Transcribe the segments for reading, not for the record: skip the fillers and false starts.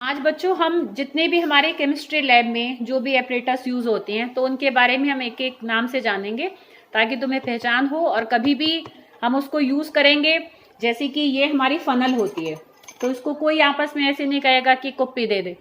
आज बच्चों हम जितने भी हमारे केमिस्ट्री लैब में जो भी एपरेटस यूज होते हैं तो उनके बारे में हम एक एक नाम से जानेंगे ताकि तुम्हें पहचान हो और कभी भी हम उसको यूज करेंगे। जैसे कि ये हमारी फनल होती है तो इसको कोई आपस में ऐसे नहीं कहेगा कि कुप्पी दे दे,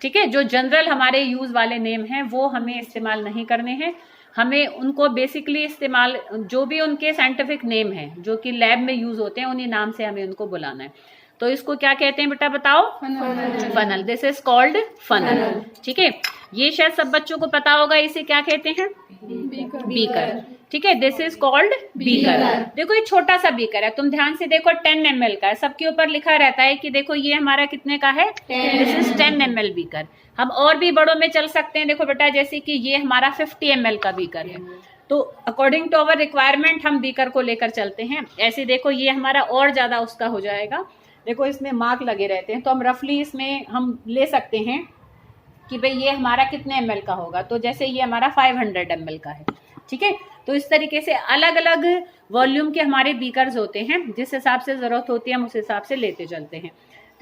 ठीक है। जो जनरल हमारे यूज वाले नेम हैं वो हमें इस्तेमाल नहीं करने हैं, हमें उनको बेसिकली इस्तेमाल जो भी उनके साइंटिफिक नेम है जो कि लैब में यूज होते हैं उन्हीं नाम से हमें उनको बुलाना है। तो इसको क्या कहते हैं बेटा बताओ? Funnel. This is called funnel, ठीक है। ये शायद सब बच्चों को पता होगा, इसे क्या कहते हैं? बीकर, ठीक है। This is called beaker. देखो ये छोटा सा बीकर है, तुम ध्यान से देखो 10 ml का है, सबके ऊपर लिखा रहता है कि देखो ये हमारा कितने का है, दिस इज 10 ml बीकर। हम और भी बड़ों में चल सकते हैं, देखो बेटा जैसे कि ये हमारा 50 ml का बीकर है, तो अकॉर्डिंग टू अवर रिक्वायरमेंट हम बीकर को लेकर चलते हैं। ऐसे देखो ये हमारा और ज्यादा उसका हो जाएगा, देखो इसमें मार्क लगे रहते हैं तो हम रफली इसमें हम ले सकते हैं कि भाई ये हमारा कितने ml का होगा, तो जैसे ये हमारा 500 ml का है, ठीक है। तो इस तरीके से अलग अलग वॉल्यूम के हमारे बीकर्स होते हैं, जिस हिसाब से जरूरत होती है हम उस हिसाब से लेते चलते हैं।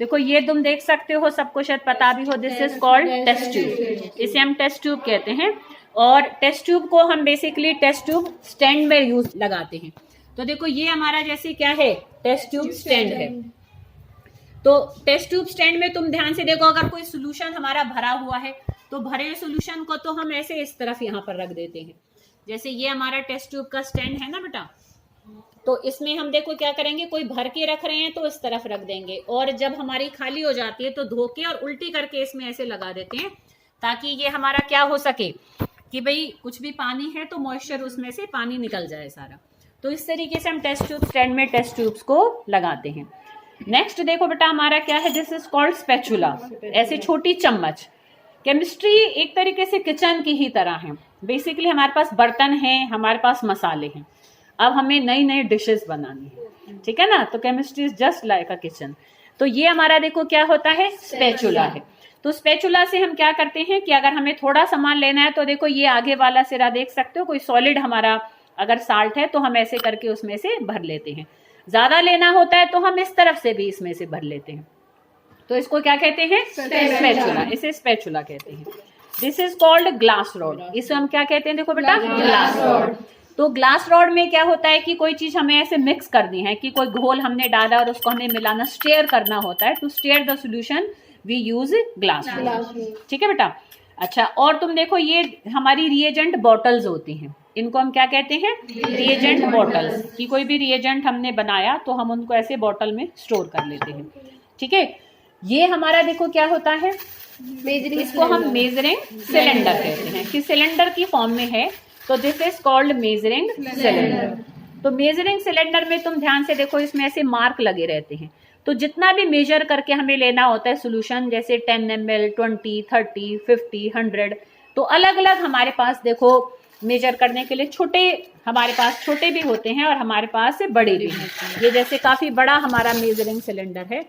देखो ये तुम देख सकते हो, सबको शायद पता भी हो, this is called test tube, इसे हम टेस्ट ट्यूब कहते हैं। और टेस्ट ट्यूब को हम बेसिकली टेस्ट ट्यूब स्टैंड में यूज लगाते हैं। तो देखो ये हमारा जैसे क्या है, टेस्ट ट्यूब स्टैंड है। तो टेस्ट ट्यूब स्टैंड में तुम ध्यान से देखो, अगर कोई सोल्यूशन हमारा भरा हुआ है तो भरे हुए सोल्यूशन को तो हम ऐसे इस तरफ यहाँ पर रख देते हैं। जैसे ये हमारा टेस्ट ट्यूब का स्टैंड है ना बेटा, तो इसमें हम देखो क्या करेंगे, कोई भर के रख रहे हैं तो इस तरफ रख देंगे, और जब हमारी खाली हो जाती है तो धो के और उल्टी करके इसमें ऐसे लगा देते हैं ताकि ये हमारा क्या हो सके कि भाई कुछ भी पानी है तो मॉइस्चर उसमें से पानी निकल जाए सारा। तो इस तरीके से हम टेस्ट ट्यूब स्टैंड में टेस्ट ट्यूब्स को लगाते हैं। नेक्स्ट देखो बेटा हमारा क्या है, दिस इज कॉल्ड स्पैचुला, ऐसे छोटी चम्मच। केमिस्ट्री एक तरीके से किचन की ही तरह है, बेसिकली हमारे पास बर्तन हैं, हमारे पास मसाले हैं, अब हमें नई नई डिशेस बनानी है, ठीक है ना। तो chemistry is just like a kitchen. तो ये हमारा देखो क्या होता है, स्पैचुला है। तो स्पैचुला से हम क्या करते हैं कि अगर हमें थोड़ा सामान लेना है तो देखो ये आगे वाला सिरा देख सकते हो, कोई सॉलिड हमारा अगर साल्ट है तो हम ऐसे करके उसमें से भर लेते हैं, ज्यादा लेना होता है तो हम इस तरफ से भी इसमें से भर लेते हैं। तो इसको क्या कहते हैं, स्पैचुला, इसे स्पैचुला कहते हैं। This is called glass rod, इसे हम क्या कहते हैं देखो बेटा, ग्लास रॉड। तो ग्लास रॉड में क्या होता है कि कोई चीज हमें ऐसे मिक्स करनी है कि कोई घोल हमने डाला और उसको हमें मिलाना, स्टेयर करना होता है। To stir the solution we use glass rod, ठीक है बेटा। अच्छा, और तुम देखो ये हमारी रिएजेंट बॉटल्स होती हैं, इनको हम क्या कहते हैं, रिएजेंट बॉटल्स। कि कोई भी रिएजेंट हमने बनाया तो हम उनको ऐसे बॉटल में स्टोर कर लेते हैं, ठीक है। ये हमारा देखो क्या होता है, इसको हम मेजरिंग सिलेंडर कहते हैं कि सिलेंडर की फॉर्म में है, तो this is called measuring cylinder. तो मेजरिंग सिलेंडर में तुम ध्यान से देखो, इसमें ऐसे मार्क लगे रहते हैं, तो जितना भी मेजर करके हमें लेना होता है सोल्यूशन, जैसे 10 ml, 20, 30, 50, 100, तो अलग अलग हमारे पास देखो मेजर करने के लिए छोटे, हमारे पास छोटे भी होते हैं और हमारे पास बड़े भी हैं। ये जैसे काफी बड़ा हमारा मेजरिंग सिलेंडर है,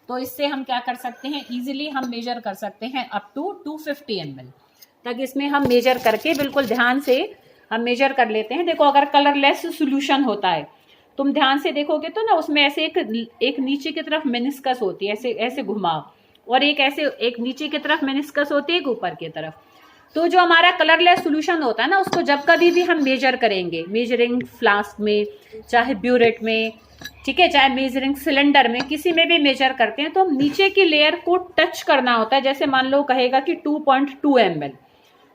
तो इससे हम क्या कर सकते हैं, इजीली हम मेजर कर सकते हैं अप टू 250 ml तक। इसमें हम मेजर करके बिल्कुल ध्यान से हम मेजर कर लेते हैं। देखो अगर कलरलेस सॉल्यूशन होता है, तुम ध्यान से देखोगे तो ना उसमें ऐसे एक नीचे की तरफ मेनिस्कस होती है, ऐसे ऐसे घुमाव, और एक ऐसे एक नीचे की तरफ मेनिस्कस होती है, एक ऊपर की तरफ। तो जो हमारा कलरलेस सॉल्यूशन होता है ना, उसको जब कभी भी हम मेजर करेंगे, मेजरिंग फ्लास्क में, चाहे ब्यूरेट में, ठीक है, चाहे मेजरिंग सिलेंडर में, किसी में भी मेजर करते हैं तो हम नीचे की लेयर को टच करना होता है। जैसे मान लो कहेगा कि 2.2 ml,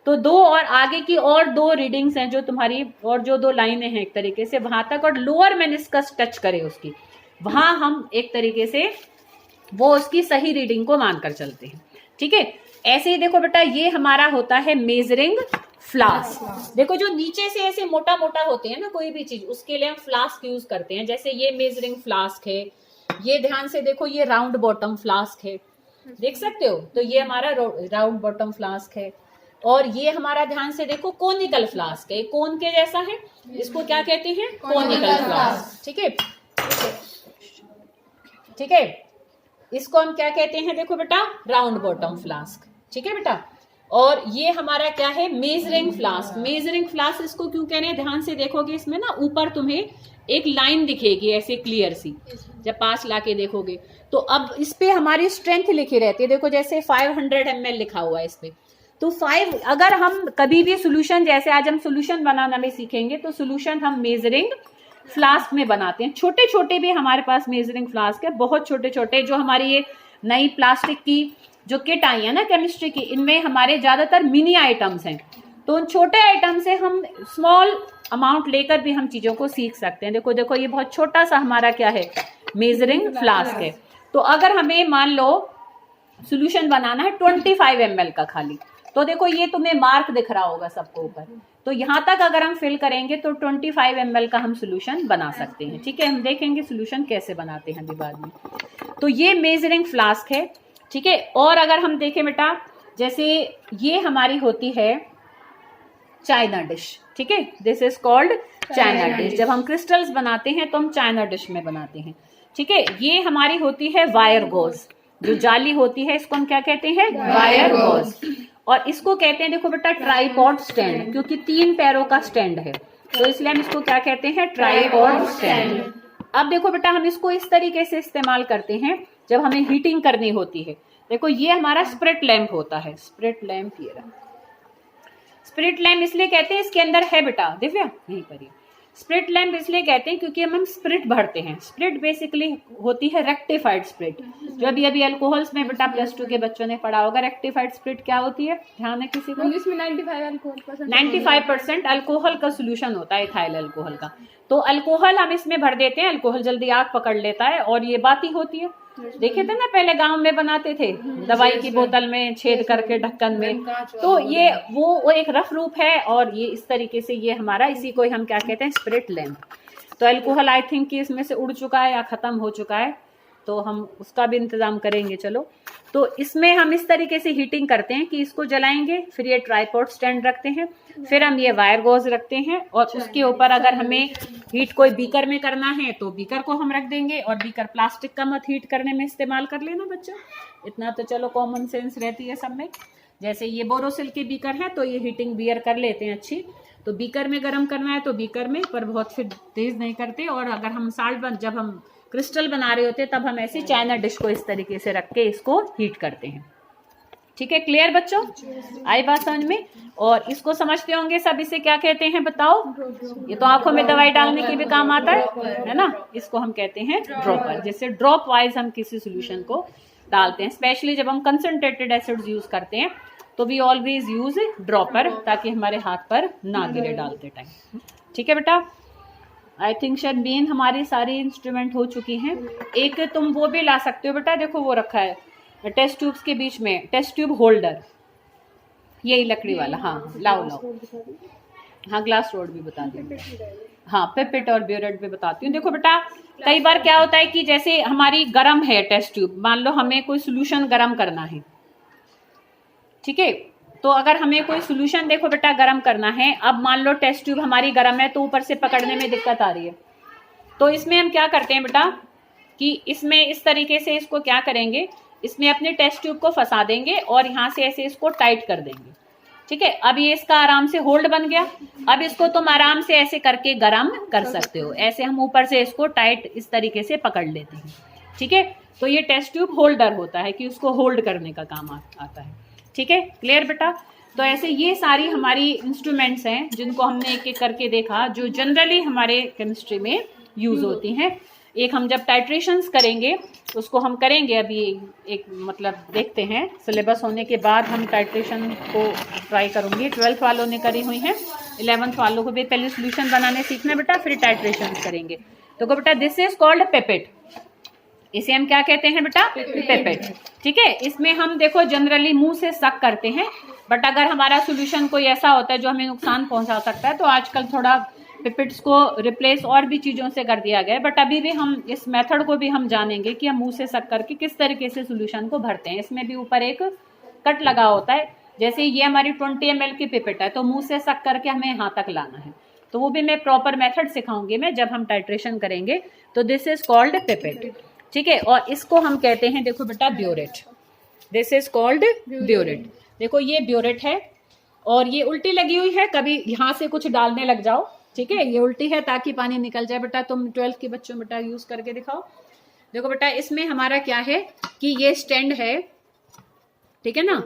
तो दो और आगे की और दो रीडिंग्स हैं जो तुम्हारी, और जो दो लाइनें हैं एक तरीके से वहां तक, और लोअर मेनिस्कस टच करे उसकी, वहां हम एक तरीके से वो उसकी सही रीडिंग को मानकर चलते हैं, ठीक है। ऐसे ही देखो बेटा ये हमारा होता है मेजरिंग फ्लास्क। देखो जो नीचे से ऐसे मोटा मोटा होते हैं ना कोई भी चीज, उसके लिए हम फ्लास्क यूज करते हैं। जैसे ये मेजरिंग फ्लास्क है, ये ध्यान से देखो ये राउंड बॉटम फ्लास्क है, देख सकते हो, तो ये हमारा राउंड बॉटम फ्लास्क है। और ये हमारा ध्यान से देखो कोनिकल फ्लास्क है, कोन के जैसा है, इसको क्या कहते हैं, कोनिकल फ्लास्क, ठीक है, ठीक है। इसको हम क्या कहते हैं देखो बेटा, राउंड बॉटम फ्लास्क, ठीक है बेटा। और ये हमारा क्या है, मेजरिंग फ्लास्क। मेजरिंग फ्लास्क इसको क्यों कह रहे हैं, ध्यान से देखोगे इसमें ना ऊपर तुम्हें एक लाइन दिखेगी ऐसे क्लियर सी, जब पास लाके देखोगे तो अब इस पे हमारी स्ट्रेंथ लिखी रहती है। देखो जैसे 500 ml लिखा हुआ है इस पे, तो 5, अगर हम कभी भी सोल्यूशन, जैसे आज हम सोल्यूशन बनाना भी सीखेंगे, तो सोल्यूशन हम मेजरिंग फ्लास्क में बनाते हैं। छोटे छोटे भी हमारे पास मेजरिंग फ्लास्क है, बहुत छोटे छोटे, जो हमारी ये नई प्लास्टिक की जो किट आई है ना केमिस्ट्री की, इनमें हमारे ज्यादातर मिनी आइटम्स हैं। तो उन छोटे आइटम से हम स्मॉल अमाउंट लेकर भी हम चीजों को सीख सकते हैं। देखो देखो ये बहुत छोटा सा हमारा क्या है, मेजरिंग फ्लास्क है। तो अगर हमें मान लो सोल्यूशन बनाना है 25 ml का खाली, तो देखो ये तुम्हें मार्क दिख रहा होगा सबको ऊपर, तो यहाँ तक अगर हम फिल करेंगे तो 25 ml का हम सोल्यूशन बना सकते हैं। ठीक है, हम देखेंगे सोल्यूशन कैसे बनाते हैं अभी बाद में। तो ये मेजरिंग फ्लास्क है। ठीक है, और अगर हम देखें बेटा, जैसे ये हमारी होती है चाइना डिश। ठीक है, this is called China dish. जब हम क्रिस्टल्स बनाते हैं तो हम चाइना डिश में बनाते हैं। ठीक है, ये हमारी होती है वायर गॉज, जो जाली होती है इसको हम क्या कहते हैं, वायर गॉज। और इसको कहते हैं, देखो बेटा, ट्राइपॉड स्टैंड, क्योंकि 3 पैरों का स्टैंड है, तो इसलिए हम इसको क्या कहते हैं, ट्राइपॉड स्टैंड। अब देखो बेटा, हम इसको इस तरीके से इस्तेमाल करते हैं जब हमें हीटिंग करनी होती है। देखो ये हमारा स्प्रिट लैंप होता है, स्प्रिट लैंप, ये रहा स्प्रिट लैंप। इसलिए कहते हैं, इसके अंदर है बेटा दिव्या यहीं पर ही, स्प्रिट लैंप इसलिए कहते हैं क्योंकि हम स्प्रिट भरते हैं। स्प्रिट बेसिकली होती है रेक्टिफाइड स्प्रिट, जो अभी अभी अल्कोहल्स में बेटा +2 के बच्चों ने पढ़ा होगा। रेक्टिफाइड स्प्रिट क्या होती है, ध्यान है किसी को, इसमें 95% अल्कोहल का सोल्यूशन होता है, इथाइल अल्कोहल का। तो अल्कोहल हम इसमें भर देते हैं, अल्कोहल जल्दी आग पकड़ लेता है और ये बाती होती है। देखे थे ना पहले गांव में बनाते थे, दवाई की बोतल में छेद करके ढक्कन में। तो ये वो एक रफ रूप है, और ये इस तरीके से ये हमारा, इसी को हम क्या कहते हैं, स्प्रिट लैंप। तो अल्कोहल आई थिंक कि इसमें से उड़ चुका है या खत्म हो चुका है, तो हम उसका भी इंतजाम करेंगे। चलो, तो इसमें हम इस तरीके से हीटिंग करते हैं कि इसको जलाएंगे, फिर ये ट्राइपॉड स्टैंड रखते हैं, फिर हम ये वायर गॉज रखते हैं, और उसके ऊपर अगर हमें हीट कोई बीकर में करना है तो बीकर को हम रख देंगे। और बीकर प्लास्टिक का मत हीट करने में इस्तेमाल कर लेना बच्चों, इतना तो चलो कॉमन सेंस रहती है सब में। जैसे ये बोरोसिल के बीकर है तो ये हीटिंग बियर कर लेते हैं अच्छी, तो बीकर में गर्म करना है तो बीकर में, पर बहुत फिर तेज नहीं करते। और अगर हम जब हम क्रिस्टल बना रहे होते तब हम ऐसी चाइना डिश को इस तरीके से रख के इसको हीट करते हैं। ठीक है, क्लियर बच्चों, आई बात समझ में। और इसको समझते होंगे सब, इसे क्या कहते हैं बताओ, ये तो आंखों में दवाई डालने के भी काम आता है ना। इसको हम कहते हैं ड्रॉपर, जैसे ड्रॉप वाइज हम किसी सोल्यूशन को डालते हैं। स्पेशली जब हम कंसंट्रेटेड एसिड्स यूज करते हैं तो वी ऑलवेज यूज ड्रॉपर, ताकि हमारे हाथ पर ना गिरे डालते टाइम। ठीक है बेटा, आई थिंक शायद मेन हमारी सारी इंस्ट्रूमेंट हो चुकी हैं। एक तुम वो भी ला सकते हो बेटा, देखो वो रखा है टेस्ट ट्यूब्स के बीच में, टेस्ट ट्यूब होल्डर, यही लकड़ी वाला। हाँ लाओ लाओ, हाँ ग्लास रोड भी बता दी, हाँ पिपेट और ब्यूरेट भी बताती हूँ। देखो बेटा, कई बार क्या होता है कि जैसे हमारी गर्म है टेस्ट ट्यूब, मान लो हमें कोई सोल्यूशन गर्म करना है, ठीक है, तो अगर हमें कोई सोल्यूशन देखो बेटा गर्म करना है, अब मान लो टेस्ट ट्यूब हमारी गर्म है तो ऊपर से पकड़ने में दिक्कत आ रही है, तो इसमें हम क्या करते हैं बेटा कि इसमें इस तरीके से इसको क्या करेंगे, इसमें अपने टेस्ट ट्यूब को फंसा देंगे और यहाँ से ऐसे इसको टाइट कर देंगे। ठीक है, अब ये इसका आराम से होल्ड बन गया। अब इसको तुम आराम से ऐसे करके गरम कर सकते हो, ऐसे हम ऊपर से इसको टाइट इस तरीके से पकड़ लेते हैं। ठीक है, तो ये टेस्ट ट्यूब होल्डर होता है कि उसको होल्ड करने का काम आता है। ठीक है, क्लियर बेटा। तो ऐसे ये सारी हमारी इंस्ट्रूमेंट्स हैं जिनको हमने एक एक करके देखा, जो जनरली हमारे केमिस्ट्री में यूज होती हैं। एक हम जब टाइट्रेशंस करेंगे उसको हम करेंगे अभी एक मतलब देखते हैं, सिलेबस होने के बाद हम टाइट्रेशन को ट्राई करूंगी। 12th वालों ने करी हुई हैं, 11th वालों को भी पहले सोल्यूशन बनाने सीखना बेटा, फिर टाइट्रेशन करेंगे। तो बेटा दिस इज कॉल्ड पेपेट, इसे हम क्या कहते हैं बेटा, पेपेट। ठीक है, इसमें हम देखो जनरली मुंह से सक करते हैं, बट अगर हमारा सोल्यूशन कोई ऐसा होता है जो हमें नुकसान पहुंचा सकता है तो आजकल थोड़ा पिपेट्स को रिप्लेस और भी चीज़ों से कर दिया गया है। बट अभी भी हम इस मेथड को भी हम जानेंगे कि हम मुंह से सक करके किस तरीके से सोल्यूशन को भरते हैं। इसमें भी ऊपर एक कट लगा होता है, जैसे ये हमारी 20 ml की पिपेट है तो मुंह से सक करके हमें यहाँ तक लाना है, तो वो भी मैं प्रॉपर मेथड सिखाऊंगी मैं जब हम टाइट्रेशन करेंगे। तो दिस इज कॉल्ड पिपेट। ठीक है, और इसको हम कहते हैं देखो बेटा burette, this is called burette. देखो ये ब्यूरेट है और ये उल्टी लगी हुई है, कभी यहाँ से कुछ डालने लग जाओ, ठीक है, ये उल्टी है ताकि पानी निकल जाए। बेटा तुम 12th के बच्चों बेटा यूज करके दिखाओ। देखो बेटा इसमें हमारा क्या है कि ये स्टैंड है, ठीक है ना,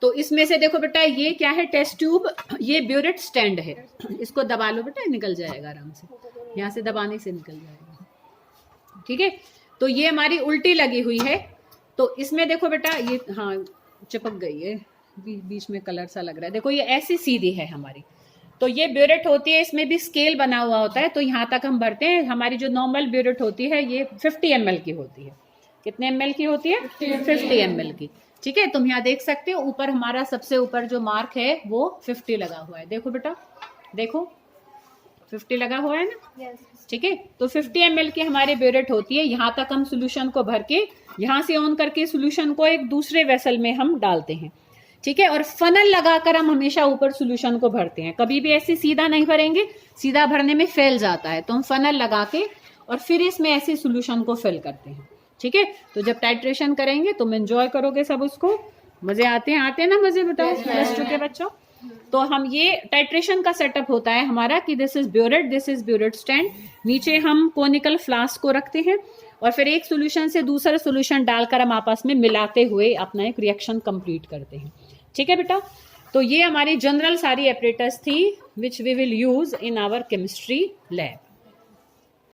तो इसमें से देखो बेटा ये क्या है, टेस्ट ट्यूब, ये ब्यूरेट स्टैंड है, इसको दबा लो बेटा, निकल जाएगा आराम से, यहाँ से दबाने से निकल जाएगा, ठीक है। तो ये हमारी उल्टी लगी हुई है, तो इसमें देखो बेटा ये, हाँ चिपक गई है, बीच में कलर सा लग रहा है, देखो ये ऐसी सीधी है हमारी, तो ये ब्यूरेट होती है, इसमें भी स्केल बना हुआ होता है, तो यहाँ तक हम भरते हैं। हमारी जो नॉर्मल ब्यूरेट होती है ये 50 ml की होती है। कितने ml की होती है? 50 ml की, ठीक है। तुम यहाँ देख सकते हो ऊपर हमारा सबसे ऊपर जो मार्क है वो 50 लगा हुआ है, देखो बेटा, देखो 50 लगा हुआ है ना, ठीक है। तो 50 ml की हमारी ब्यूरेट होती है। यहाँ तक हम सोल्यूशन को भर के, यहाँ से ऑन करके सोल्यूशन को एक दूसरे वेसल में हम डालते हैं, ठीक है। और फनल लगाकर हम हमेशा ऊपर सोल्यूशन को भरते हैं, कभी भी ऐसे सीधा नहीं भरेंगे, सीधा भरने में फैल जाता है, तो हम फनल लगा के और फिर इसमें ऐसे सोल्यूशन को फिल करते हैं, ठीक है। तो जब टाइट्रेशन करेंगे तुम एंजॉय करोगे सब उसको, मजे आते हैं ना मजे, बताओ +2 के बच्चों। तो हम ये टाइट्रेशन का सेटअप होता है हमारा कि दिस इज ब्यूरेट स्टैंड, नीचे हम कोनिकल फ्लास्क को रखते हैं और फिर एक सोल्यूशन से दूसरा सोल्यूशन डालकर हम आपस में मिलाते हुए अपना एक रिएक्शन कंप्लीट करते हैं, ठीक है बेटा। तो ये हमारी जनरल सारी एपरेटस थी which we will use in our chemistry lab.